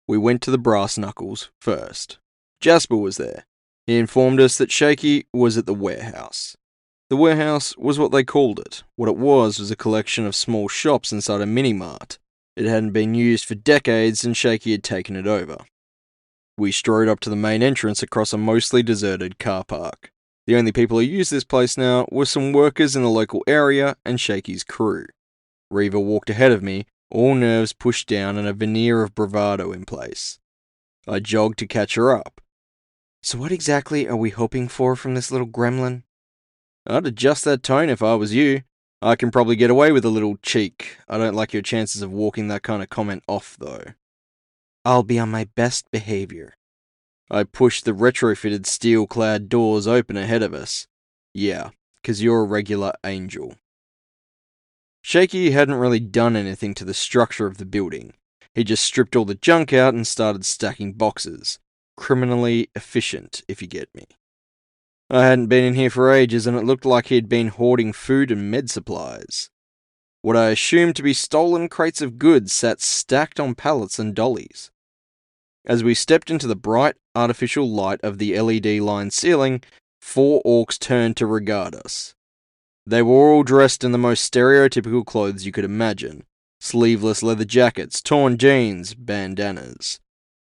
We went to the Brass Knuckles first. Jasper was there. He informed us that Shaky was at the warehouse. The warehouse was what they called it. What it was a collection of small shops inside a mini-mart. It hadn't been used for decades and Shaky had taken it over. We strode up to the main entrance across a mostly deserted car park. The only people who used this place now were some workers in the local area and Shaky's crew. Reva walked ahead of me, all nerves pushed down and a veneer of bravado in place. I jogged to catch her up. So what exactly are we hoping for from this little gremlin? I'd adjust that tone if I was you. I can probably get away with a little cheek. I don't like your chances of walking that kind of comment off, though. I'll be on my best behavior. I pushed the retrofitted steel-clad doors open ahead of us. Yeah, 'cause you're a regular angel. Shaky hadn't really done anything to the structure of the building. He just stripped all the junk out and started stacking boxes. Criminally efficient, if you get me. I hadn't been in here for ages and it looked like he'd been hoarding food and med supplies. What I assumed to be stolen crates of goods sat stacked on pallets and dollies. As we stepped into the bright, artificial light of the LED-lined ceiling, 4 orcs turned to regard us. They were all dressed in the most stereotypical clothes you could imagine. Sleeveless leather jackets, torn jeans, bandanas.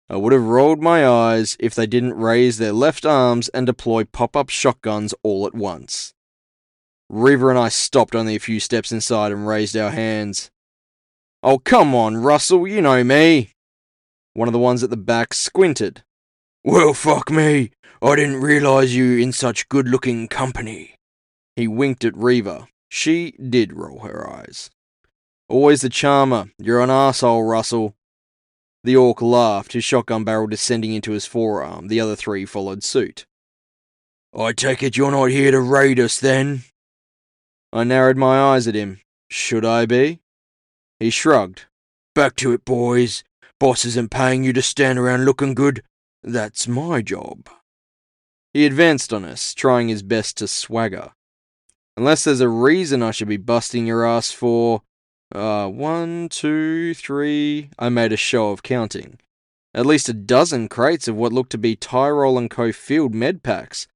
I would have rolled my eyes if they didn't raise their left arms and deploy pop-up shotguns all at once. Reva and I stopped only a few steps inside and raised our hands. Oh, come on, Russell, you know me. One of the ones at the back squinted. Well, fuck me. I didn't realise you in such good-looking company. He winked at Reva. She did roll her eyes. Always the charmer. You're an arsehole, Russell. The orc laughed, his shotgun barrel descending into his forearm. The other 3 followed suit. I take it you're not here to raid us, then? I narrowed my eyes at him. Should I be? He shrugged. Back to it, boys. Boss isn't paying you to stand around looking good. That's my job. He advanced on us, trying his best to swagger. Unless there's a reason I should be busting your ass for... 1, 2, 3... I made a show of counting. At least a dozen crates of what looked to be Tyrol & Co. field med packs.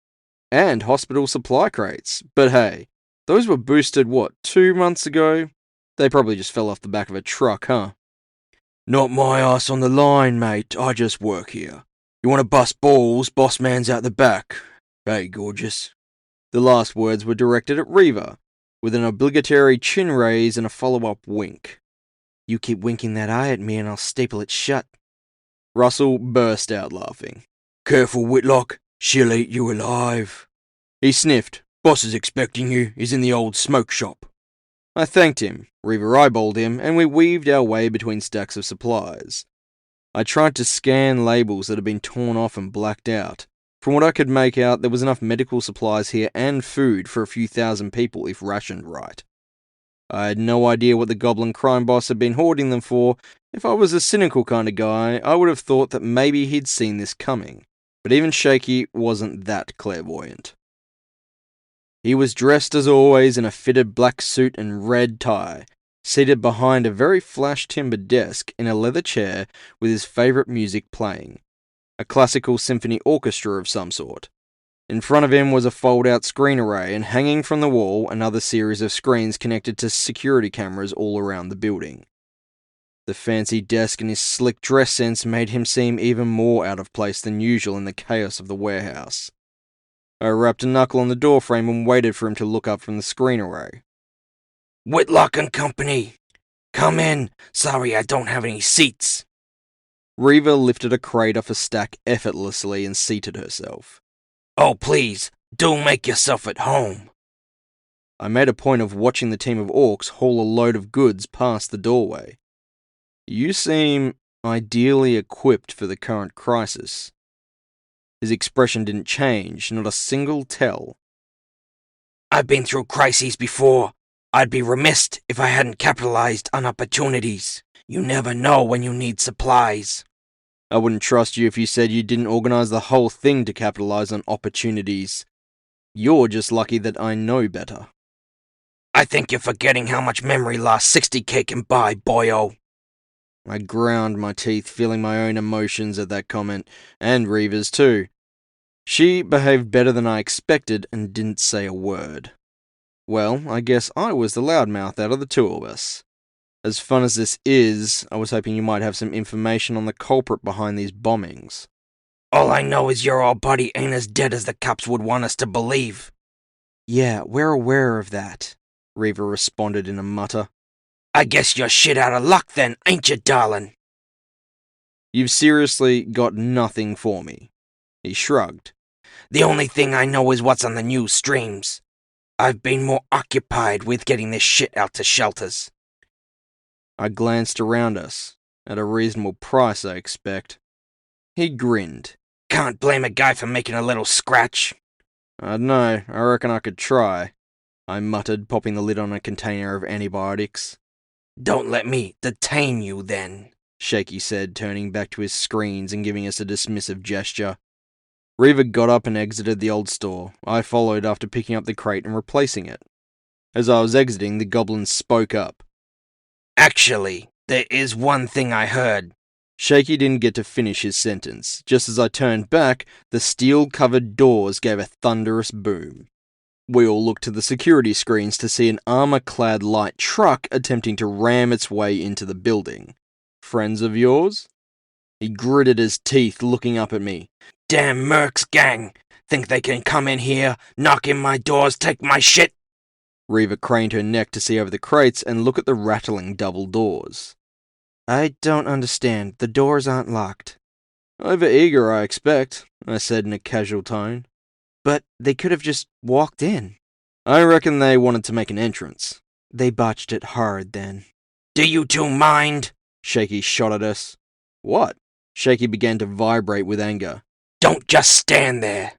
And hospital supply crates. But hey, those were boosted, 2 months ago? They probably just fell off the back of a truck, huh? Not my ass on the line, mate. I just work here. You want to bust balls, boss man's out the back. Hey, gorgeous. The last words were directed at Reva, with an obligatory chin raise and a follow-up wink. You keep winking that eye at me and I'll staple it shut. Russell burst out laughing. Careful, Whitlock. She'll eat you alive. He sniffed. Boss is expecting you. He's in the old smoke shop. I thanked him. Reva eyeballed him, and we weaved our way between stacks of supplies. I tried to scan labels that had been torn off and blacked out. From what I could make out, there was enough medical supplies here and food for a few thousand people if rationed right. I had no idea what the goblin crime boss had been hoarding them for. If I was a cynical kind of guy, I would have thought that maybe he'd seen this coming. But even Shaky wasn't that clairvoyant. He was dressed as always in a fitted black suit and red tie, seated behind a very flash timber desk in a leather chair with his favourite music playing. A classical symphony orchestra of some sort. In front of him was a fold-out screen array, and hanging from the wall another series of screens connected to security cameras all around the building. The fancy desk and his slick dress sense made him seem even more out of place than usual in the chaos of the warehouse. I rapped a knuckle on the doorframe and waited for him to look up from the screen array. Whitlock and Company! Come in! Sorry I don't have any seats! Reva lifted a crate off a stack effortlessly and seated herself. Oh, please, do make yourself at home. I made a point of watching the team of orcs haul a load of goods past the doorway. You seem ideally equipped for the current crisis. His expression didn't change, not a single tell. I've been through crises before. I'd be remiss if I hadn't capitalized on opportunities. You never know when you need supplies. I wouldn't trust you if you said you didn't organize the whole thing to capitalize on opportunities. You're just lucky that I know better. I think you're forgetting how much memory loss 60k can buy, boyo. I ground my teeth, feeling my own emotions at that comment, and Reva's too. She behaved better than I expected and didn't say a word. Well, I guess I was the loudmouth out of the two of us. As fun as this is, I was hoping you might have some information on the culprit behind these bombings. All I know is your old buddy ain't as dead as the cops would want us to believe. Yeah, we're aware of that, Reva responded in a mutter. I guess you're shit out of luck then, ain't you, darling? You've seriously got nothing for me. He shrugged. The only thing I know is what's on the news streams. I've been more occupied with getting this shit out to shelters. I glanced around us. At a reasonable price, I expect. He grinned. Can't blame a guy for making a little scratch. I dunno, I reckon I could try, I muttered, popping the lid on a container of antibiotics. Don't let me detain you then, Shaky said, turning back to his screens and giving us a dismissive gesture. Reva got up and exited the old store. I followed after picking up the crate and replacing it. As I was exiting, the goblin spoke up. Actually, there is one thing I heard. Shaky didn't get to finish his sentence. Just as I turned back, the steel-covered doors gave a thunderous boom. We all looked to the security screens to see an armor-clad light truck attempting to ram its way into the building. Friends of yours? He gritted his teeth, looking up at me. Damn Mercs gang! Think they can come in here, knock in my doors, take my shit? Reva craned her neck to see over the crates and look at the rattling double doors. I don't understand. The doors aren't locked. Overeager, I expect, I said in a casual tone. But they could have just walked in. I reckon they wanted to make an entrance. They botched it hard then. Do you two mind? Shaky shot at us. What? Shaky began to vibrate with anger. Don't just stand there.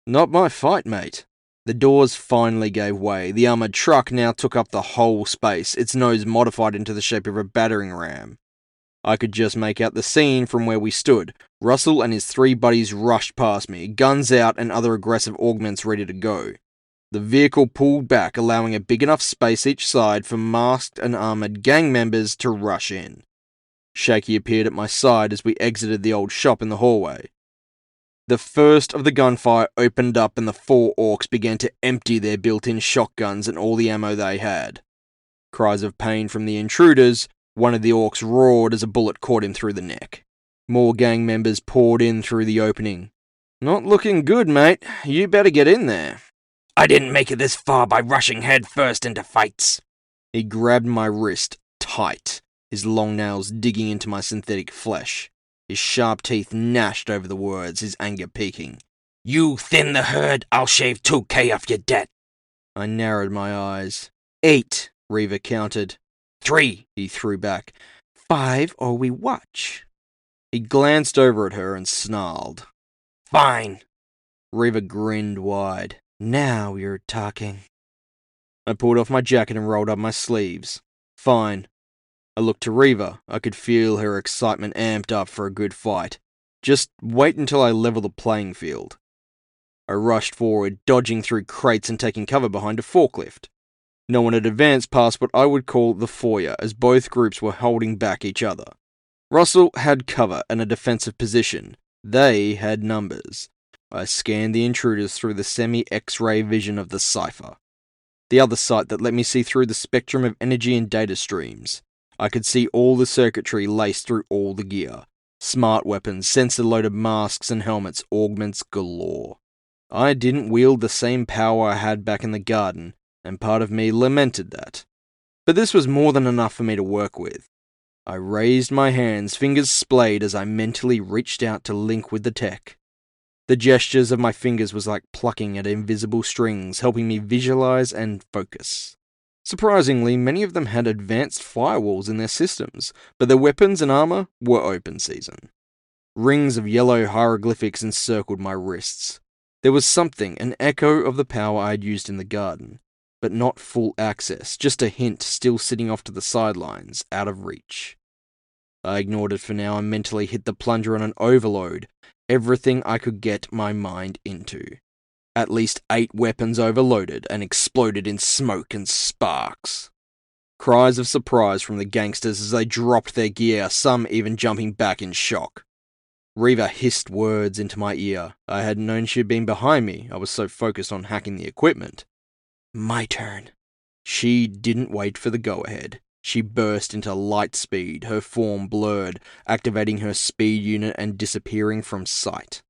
Not my fight, mate. The doors finally gave way. The armoured truck now took up the whole space, its nose modified into the shape of a battering ram. I could just make out the scene from where we stood. Russell and his three buddies rushed past me, guns out and other aggressive augments ready to go. The vehicle pulled back, allowing a big enough space each side for masked and armoured gang members to rush in. Shaky appeared at my side as we exited the old shop in the hallway. The first of the gunfire opened up and the four orcs began to empty their built-in shotguns and all the ammo they had. Cries of pain from the intruders. One of the orcs roared as a bullet caught him through the neck. More gang members poured in through the opening. Not looking good, mate. You better get in there. I didn't make it this far by rushing head first into fights. He grabbed my wrist tight, his long nails digging into my synthetic flesh. His sharp teeth gnashed over the words, his anger peaking. You thin the herd, I'll shave 2K off your debt. I narrowed my eyes. 8, Reva counted. 3, he threw back. 5 or we watch. He glanced over at her and snarled. Fine. Reva grinned wide. Now you're talking. I pulled off my jacket and rolled up my sleeves. Fine. I looked to Reva. I could feel her excitement amped up for a good fight. Just wait until I level the playing field. I rushed forward, dodging through crates and taking cover behind a forklift. No one had advanced past what I would call the foyer, as both groups were holding back each other. Russell had cover and a defensive position. They had numbers. I scanned the intruders through the semi-X-ray vision of the Cypher, the other sight that let me see through the spectrum of energy and data streams. I could see all the circuitry laced through all the gear. Smart weapons, sensor-loaded masks and helmets, augments galore. I didn't wield the same power I had back in the garden, and part of me lamented that. But this was more than enough for me to work with. I raised my hands, fingers splayed as I mentally reached out to link with the tech. The gestures of my fingers was like plucking at invisible strings, helping me visualize and focus. Surprisingly, many of them had advanced firewalls in their systems, but their weapons and armor were open season. Rings of yellow hieroglyphics encircled my wrists. There was something, an echo of the power I had used in the garden, but not full access, just a hint still sitting off to the sidelines, out of reach. I ignored it for now and mentally hit the plunger on an overload, everything I could get my mind into. At least 8 weapons overloaded and exploded in smoke and sparks. Cries of surprise from the gangsters as they dropped their gear, some even jumping back in shock. Reva hissed words into my ear. I hadn't known she'd been behind me. I was so focused on hacking the equipment. My turn. She didn't wait for the go-ahead. She burst into light speed, her form blurred, activating her speed unit and disappearing from sight.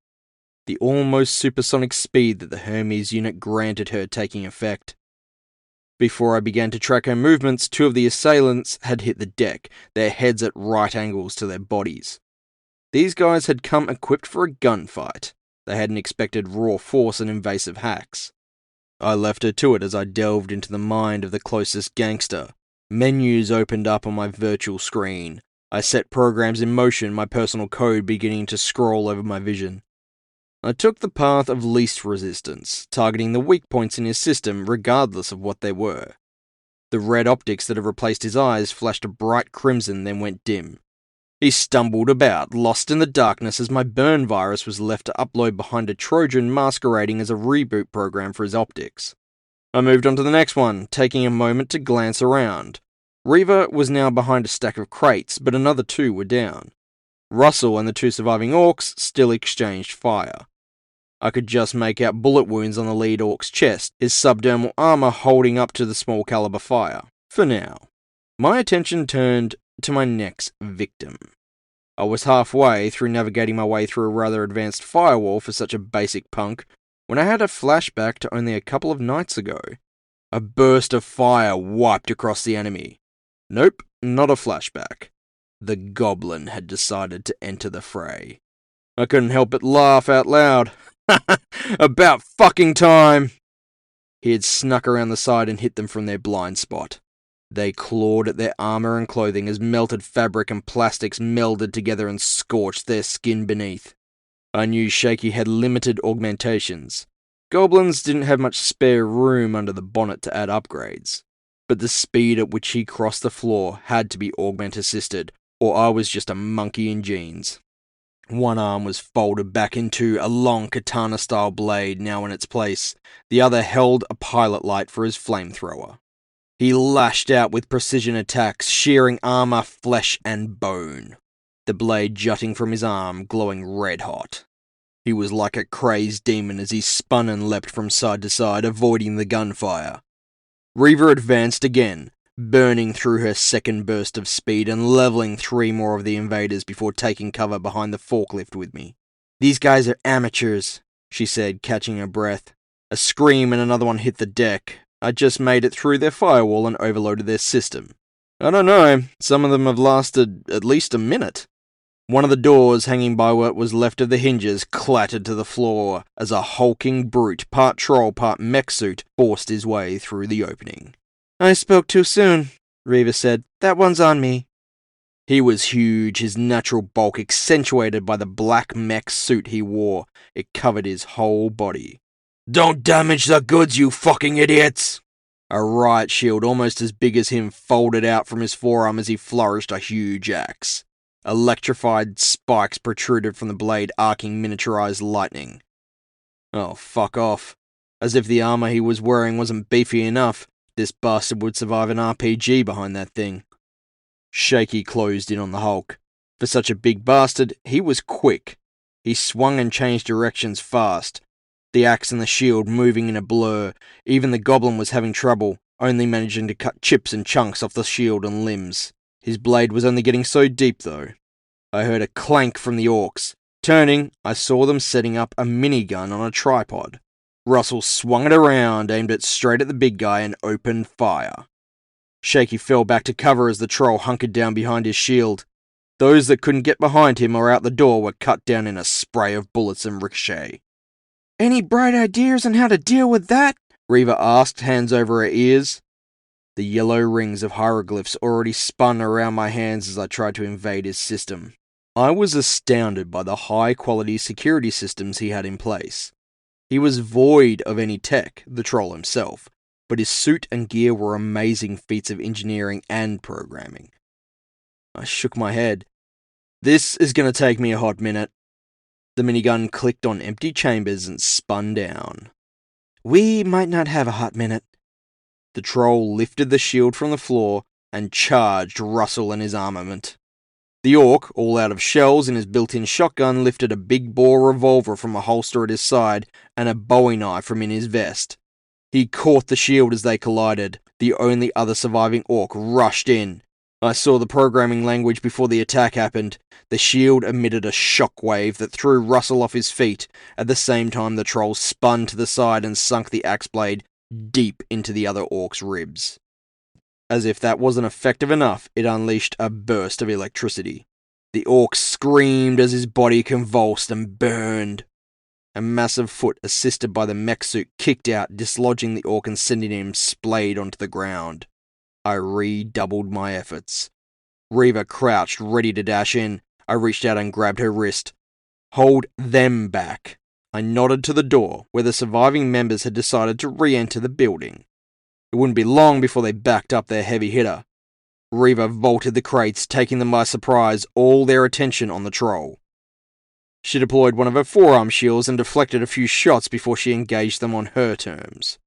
The almost supersonic speed that the Hermes unit granted her taking effect. Before I began to track her movements, 2 of the assailants had hit the deck, their heads at right angles to their bodies. These guys had come equipped for a gunfight. They hadn't expected raw force and invasive hacks. I left her to it as I delved into the mind of the closest gangster. Menus opened up on my virtual screen. I set programs in motion, my personal code beginning to scroll over my vision. I took the path of least resistance, targeting the weak points in his system regardless of what they were. The red optics that had replaced his eyes flashed a bright crimson, then went dim. He stumbled about, lost in the darkness as my burn virus was left to upload behind a Trojan masquerading as a reboot program for his optics. I moved on to the next one, taking a moment to glance around. Reva was now behind a stack of crates, but another 2 were down. Russell and the 2 surviving orcs still exchanged fire. I could just make out bullet wounds on the lead orc's chest, his subdermal armor holding up to the small caliber fire. For now. My attention turned to my next victim. I was halfway through navigating my way through a rather advanced firewall for such a basic punk when I had a flashback to only a couple of nights ago. A burst of fire wiped across the enemy. Nope, not a flashback. The goblin had decided to enter the fray. I couldn't help but laugh out loud. About fucking time! He had snuck around the side and hit them from their blind spot. They clawed at their armor and clothing as melted fabric and plastics melded together and scorched their skin beneath. I knew Shaky had limited augmentations. Goblins didn't have much spare room under the bonnet to add upgrades. But the speed at which he crossed the floor had to be augment-assisted, or I was just a monkey in jeans. One arm was folded back into a long katana-style blade now in its place. The other held a pilot light for his flamethrower. He lashed out with precision attacks, shearing armor, flesh, and bone. The blade jutting from his arm, glowing red-hot. He was like a crazed demon as he spun and leapt from side to side, avoiding the gunfire. Reva advanced again, burning through her second burst of speed and leveling 3 more of the invaders before taking cover behind the forklift with me. "These guys are amateurs," she said, catching her breath. A scream and another one hit the deck. I just made it through their firewall and overloaded their system. I don't know, some of them have lasted at least a minute. One of the doors hanging by what was left of the hinges clattered to the floor as a hulking brute, part troll, part mech suit, forced his way through the opening. "I spoke too soon," Reva said. "That one's on me." He was huge, his natural bulk accentuated by the black mech suit he wore. It covered his whole body. "Don't damage the goods, you fucking idiots!" A riot shield almost as big as him folded out from his forearm as he flourished a huge axe. Electrified spikes protruded from the blade, arcing miniaturized lightning. Oh, fuck off. As if the armor he was wearing wasn't beefy enough, this bastard would survive an RPG behind that thing. Shaky closed in on the Hulk. For such a big bastard, he was quick. He swung and changed directions fast, the axe and the shield moving in a blur. Even the goblin was having trouble, only managing to cut chips and chunks off the shield and limbs. His blade was only getting so deep, though. I heard a clank from the orcs. Turning, I saw them setting up a minigun on a tripod. Russell swung it around, aimed it straight at the big guy, and opened fire. Shaky fell back to cover as the troll hunkered down behind his shield. Those that couldn't get behind him or out the door were cut down in a spray of bullets and ricochet. "Any bright ideas on how to deal with that?" Reva asked, hands over her ears. The yellow rings of hieroglyphs already spun around my hands as I tried to invade his system. I was astounded by the high-quality security systems he had in place. He was void of any tech, the troll himself, but his suit and gear were amazing feats of engineering and programming. I shook my head. This is going to take me a hot minute. The minigun clicked on empty chambers and spun down. "We might not have a hot minute." The troll lifted the shield from the floor, and charged Russell and his armament. The orc, all out of shells and his built-in shotgun, lifted a big-bore revolver from a holster at his side and a bowie knife from in his vest. He caught the shield as they collided. The only other surviving orc rushed in. I saw the programming language before the attack happened. The shield emitted a shockwave that threw Russell off his feet. At the same time, the troll spun to the side and sunk the axe blade deep into the other orc's ribs. As if that wasn't effective enough, it unleashed a burst of electricity. The orc screamed as his body convulsed and burned. A massive foot, assisted by the mech suit, kicked out, dislodging the orc and sending him splayed onto the ground. I redoubled my efforts. Reva crouched, ready to dash in. I reached out and grabbed her wrist. Hold them back. I nodded to the door, where the surviving members had decided to re-enter the building. It wouldn't be long before they backed up their heavy hitter. Reva vaulted the crates, taking them by surprise, all their attention on the troll. She deployed one of her forearm shields and deflected a few shots before she engaged them on her terms.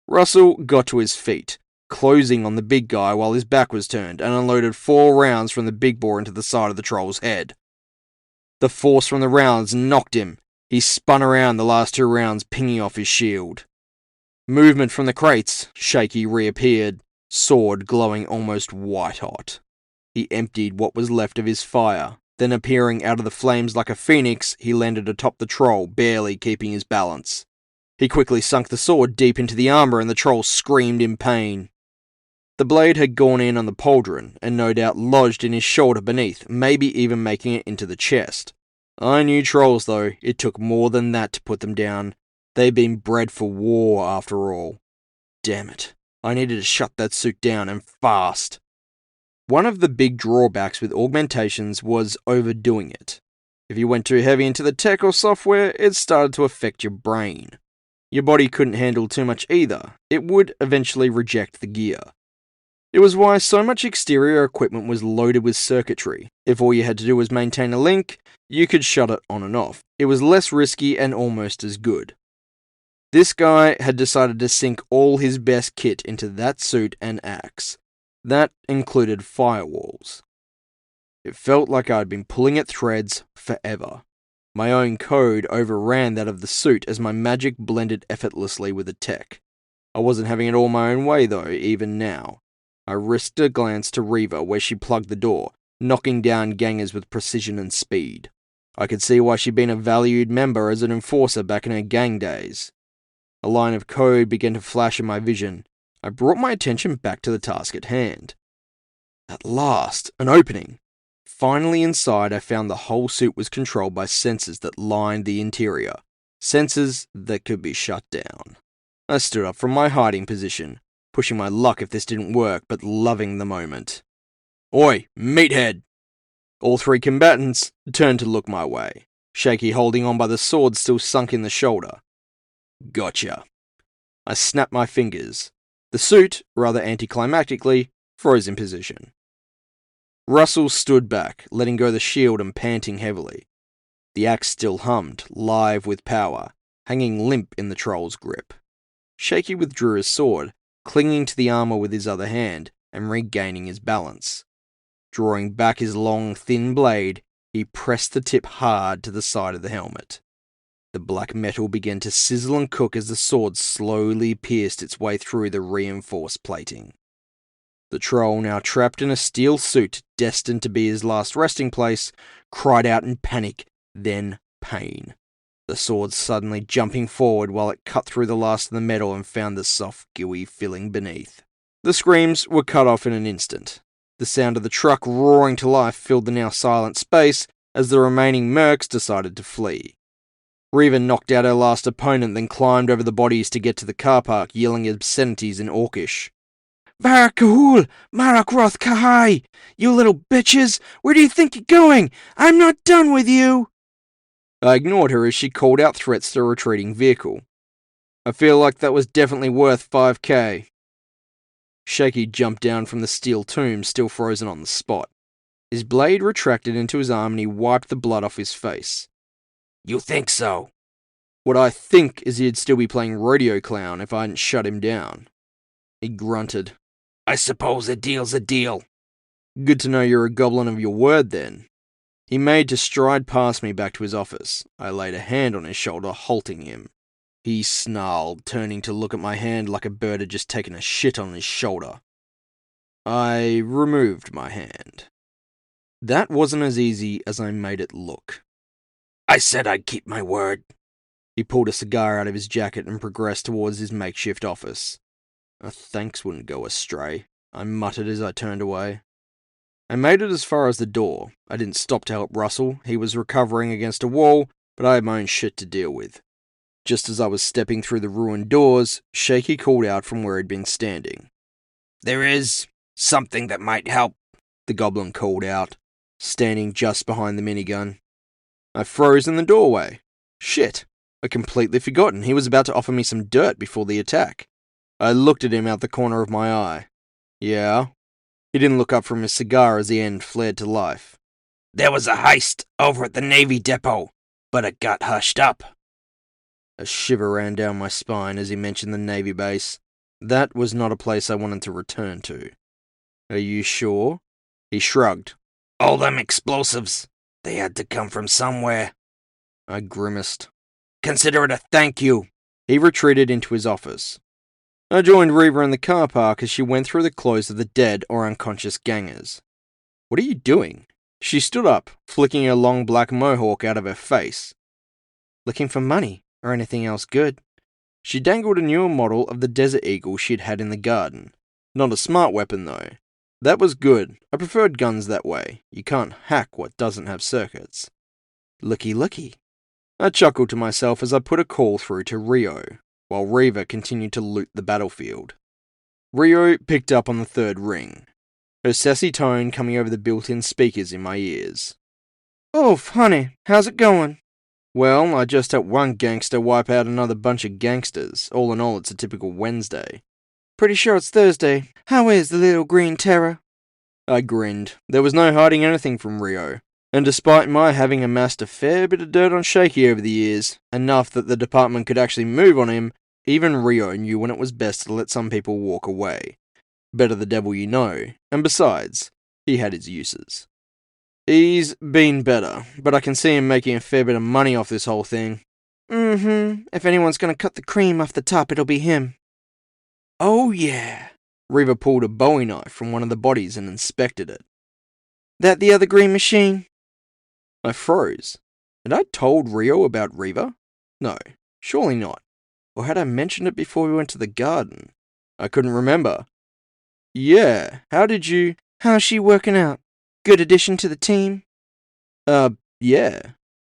Russell got to his feet, closing on the big guy while his back was turned, and unloaded 4 rounds from the big bore into the side of the troll's head. The force from the rounds knocked him. He spun around, the last 2 rounds pinging off his shield. Movement from the crates. Shaky reappeared, sword glowing almost white-hot. He emptied what was left of his fire. Then, appearing out of the flames like a phoenix, he landed atop the troll, barely keeping his balance. He quickly sunk the sword deep into the armor, and the troll screamed in pain. The blade had gone in on the pauldron, and no doubt lodged in his shoulder beneath, maybe even making it into the chest. I knew trolls, though. It took more than that to put them down. They'd been bred for war, after all. Damn it. I needed to shut that suit down, and fast. One of the big drawbacks with augmentations was overdoing it. If you went too heavy into the tech or software, it started to affect your brain. Your body couldn't handle too much either. It would eventually reject the gear. It was why so much exterior equipment was loaded with circuitry. If all you had to do was maintain a link, you could shut it on and off. It was less risky and almost as good. This guy had decided to sink all his best kit into that suit and axe. That included firewalls. It felt like I'd been pulling at threads forever. My own code overran that of the suit as my magic blended effortlessly with the tech. I wasn't having it all my own way though, even now. I risked a glance to Reva where she plugged the door, knocking down gangers with precision and speed. I could see why she'd been a valued member as an enforcer back in her gang days. A line of code began to flash in my vision. I brought my attention back to the task at hand. At last, an opening. Finally inside, I found the whole suit was controlled by sensors that lined the interior. Sensors that could be shut down. I stood up from my hiding position, pushing my luck if this didn't work, but loving the moment. Oi, meathead! All 3 combatants turned to look my way, Shaky holding on by the sword still sunk in the shoulder. Gotcha. I snapped my fingers. The suit, rather anticlimactically, froze in position. Russell stood back, letting go the shield and panting heavily. The axe still hummed, live with power, hanging limp in the troll's grip. Shaky withdrew his sword, clinging to the armor with his other hand, and regaining his balance. Drawing back his long, thin blade, he pressed the tip hard to the side of the helmet. The black metal began to sizzle and cook as the sword slowly pierced its way through the reinforced plating. The troll, now trapped in a steel suit destined to be his last resting place, cried out in panic, then pain. The sword suddenly jumping forward while it cut through the last of the metal and found the soft, gooey filling beneath. The screams were cut off in an instant. The sound of the truck roaring to life filled the now silent space as the remaining mercs decided to flee. Reva knocked out her last opponent, then climbed over the bodies to get to the car park, yelling obscenities in Orcish. Varakahul, Marakroth Kahai! You little bitches! Where do you think you're going? I'm not done with you! I ignored her as she called out threats to a retreating vehicle. I feel like that was definitely worth 5k. Shaky jumped down from the steel tomb, still frozen on the spot. His blade retracted into his arm and he wiped the blood off his face. You think so? What I think is he'd still be playing Rodeo Clown if I hadn't shut him down. He grunted. I suppose a deal's a deal. Good to know you're a goblin of your word, then. He made to stride past me back to his office. I laid a hand on his shoulder, halting him. He snarled, turning to look at my hand like a bird had just taken a shit on his shoulder. I removed my hand. That wasn't as easy as I made it look. I said I'd keep my word. He pulled a cigar out of his jacket and progressed towards his makeshift office. A thanks wouldn't go astray, I muttered as I turned away. I made it as far as the door. I didn't stop to help Russell. He was recovering against a wall, but I had my own shit to deal with. Just as I was stepping through the ruined doors, Shaky called out from where he'd been standing. There is something that might help, the goblin called out, standing just behind the minigun. I froze in the doorway. Shit, I'd completely forgotten he was about to offer me some dirt before the attack. I looked at him out the corner of my eye. Yeah? He didn't look up from his cigar as the end flared to life. There was a heist over at the Navy depot, but it got hushed up. A shiver ran down my spine as he mentioned the Navy base. That was not a place I wanted to return to. Are you sure? He shrugged. All them explosives, they had to come from somewhere. I grimaced. Consider it a thank you. He retreated into his office. I joined Reva in the car park as she went through the clothes of the dead or unconscious gangers. What are you doing? She stood up, flicking a long black mohawk out of her face. Looking for money, or anything else good. She dangled a newer model of the Desert Eagle she'd had in the garden. Not a smart weapon, though. That was good. I preferred guns that way. You can't hack what doesn't have circuits. Looky looky. I chuckled to myself as I put a call through to Rio, while Reva continued to loot the battlefield. Rio picked up on the third ring, her sassy tone coming over the built-in speakers in my ears. Oof, honey, how's it going? Well, I just helped one gangster wipe out another bunch of gangsters. All in all, it's a typical Wednesday. Pretty sure it's Thursday. How is the little green terror? I grinned. There was no hiding anything from Rio. And despite my having amassed a fair bit of dirt on Shaky over the years, enough that the department could actually move on him, even Rio knew when it was best to let some people walk away. Better the devil you know, and besides, he had his uses. He's been better, but I can see him making a fair bit of money off this whole thing. If anyone's gonna cut the cream off the top, it'll be him. Oh yeah. Reva pulled a bowie knife from one of the bodies and inspected it. That the other green machine? I froze. Had I told Rio about Reva? No, surely not. Or had I mentioned it before we went to the garden? I couldn't remember. Yeah, how's she working out? Good addition to the team? Yeah.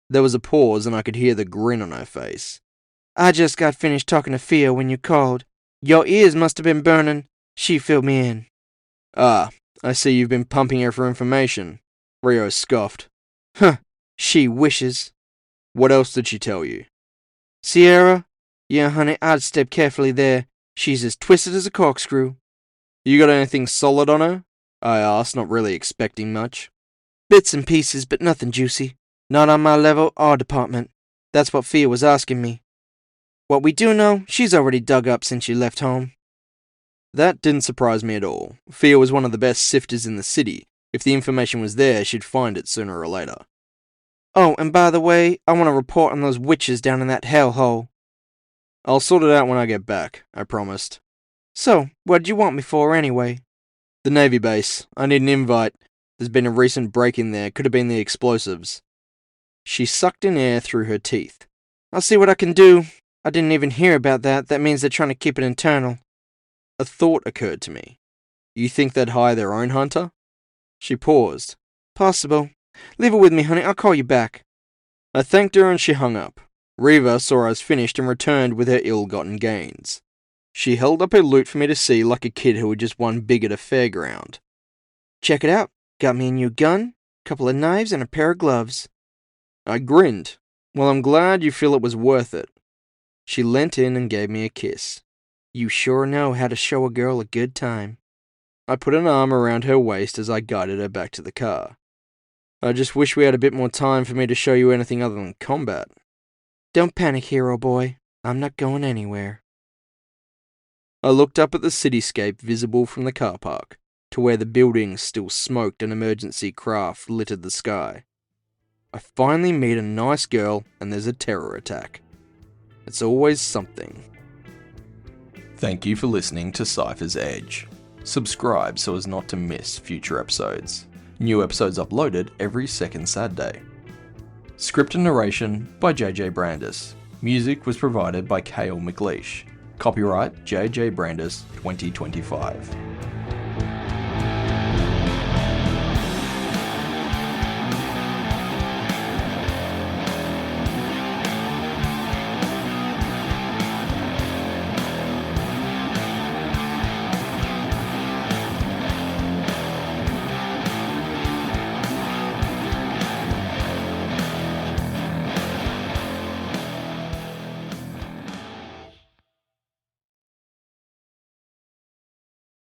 There was a pause and I could hear the grin on her face. I just got finished talking to Fia when you called. Your ears must have been burning. She filled me in. Ah, I see you've been pumping her for information. Rio scoffed. Huh, she wishes. What else did she tell you? Sierra? Yeah, honey, I'd step carefully there. She's as twisted as a corkscrew. You got anything solid on her? I asked, not really expecting much. Bits and pieces, but nothing juicy. Not on my level or department. That's what Fia was asking me. What we do know, she's already dug up since she left home. That didn't surprise me at all. Fia was one of the best sifters in the city. If the information was there, she'd find it sooner or later. Oh, and by the way, I want to report on those witches down in that hellhole. I'll sort it out when I get back, I promised. So, what'd you want me for anyway? The Navy base. I need an invite. There's been a recent break-in there. Could have been the explosives. She sucked in air through her teeth. I'll see what I can do. I didn't even hear about that. That means they're trying to keep it internal. A thought occurred to me. You think they'd hire their own hunter? She paused. Possible. Leave it with me, honey. I'll call you back. I thanked her and she hung up. Reva saw I was finished and returned with her ill-gotten gains. She held up her loot for me to see like a kid who had just won big at a fairground. Check it out. Got me a new gun, couple of knives, and a pair of gloves. I grinned. Well, I'm glad you feel it was worth it. She leant in and gave me a kiss. You sure know how to show a girl a good time. I put an arm around her waist as I guided her back to the car. I just wish we had a bit more time for me to show you anything other than combat. Don't panic, hero boy. I'm not going anywhere. I looked up at the cityscape visible from the car park, to where the buildings still smoked and emergency craft littered the sky. I finally meet a nice girl and there's a terror attack. It's always something. Thank you for listening to Cyphers Edge. Subscribe so as not to miss future episodes. New episodes uploaded every second Saturday. Script and narration by JJ Brandis. Music was provided by Cale McLeish. Copyright JJ Brandis 2025.